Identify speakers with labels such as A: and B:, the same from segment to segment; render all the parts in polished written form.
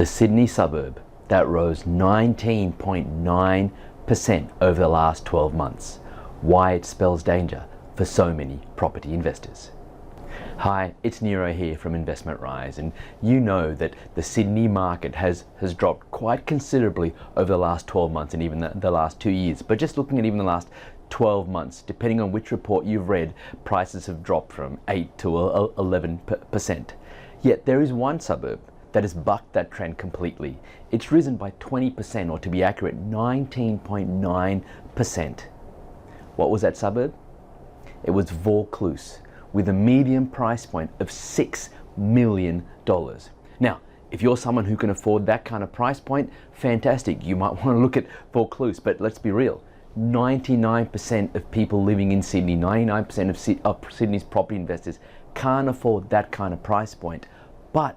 A: the Sydney suburb that rose 19.9% over the last 12 months. Why it spells danger for so many property investors. Hi, it's Nero here from Investment Rise, and you know that the Sydney market has dropped quite considerably over the last 12 months and even the last 2 years. But just looking at even the last 12 months, depending on which report you've read, prices have dropped from 8 to 11%. Yet there is one suburb that has bucked that trend completely. It's risen by 20%, or to be accurate, 19.9%. What was that suburb? It was Vaucluse, with a median price point of $6 million. Now, if you're someone who can afford that kind of price point, fantastic. You might want to look at Vaucluse, but let's be real. 99% of people living in Sydney, 99% of Sydney's property investors can't afford that kind of price point. But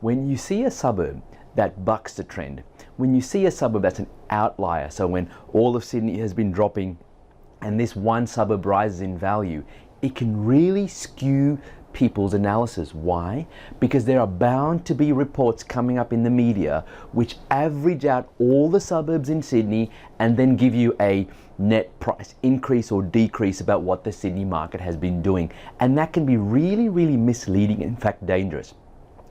A: when you see a suburb that bucks the trend, when you see a suburb that's an outlier, so when all of Sydney has been dropping and this one suburb rises in value, it can really skew people's analysis. Why? Because there are bound to be reports coming up in the media which average out all the suburbs in Sydney and then give you a net price increase or decrease about what the Sydney market has been doing. And that can be really, really misleading, in fact dangerous.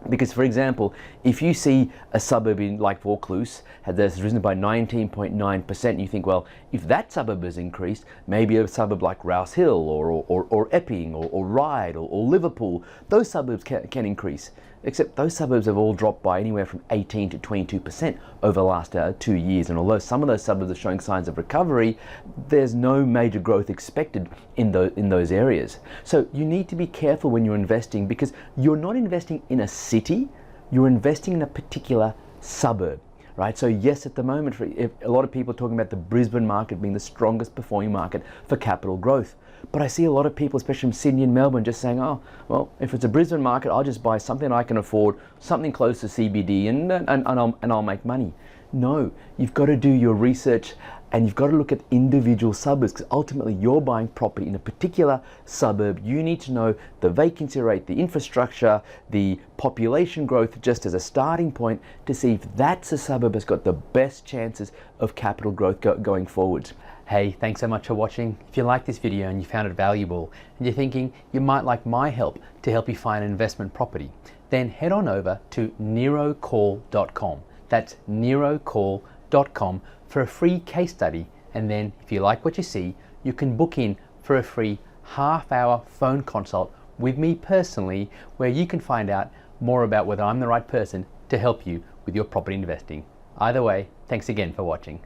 A: Because, for example, if you see a suburb like Vaucluse that's risen by 19.9%, you think, well, if that suburb has increased, maybe a suburb like Rouse Hill or Epping or Ryde or Liverpool, those suburbs can increase. Except those suburbs have all dropped by anywhere from 18 to 22% over the last 2 years. And although some of those suburbs are showing signs of recovery, there's no major growth expected in those areas. So you need to be careful when you're investing, because you're not investing in a city, you're investing in a particular suburb. Right? So yes, at the moment, a lot of people are talking about the Brisbane market being the strongest performing market for capital growth. But I see a lot of people, especially from Sydney and Melbourne, just saying, oh, well, if it's a Brisbane market, I'll just buy something I can afford, something close to CBD, and I'll make money. No, you've got to do your research and you've got to look at individual suburbs, because ultimately you're buying property in a particular suburb. You need to know the vacancy rate, the infrastructure, the population growth, just as a starting point to see if that's a suburb that's got the best chances of capital growth going forward. Hey, thanks so much for watching. If you like this video and you found it valuable and you're thinking you might like my help to help you find an investment property, then head on over to nerocall.com. That's nerocall.com for a free case study, and then if you like what you see, you can book in for a free half-hour phone consult with me personally, where you can find out more about whether I'm the right person to help you with your property investing. Either way, thanks again for watching.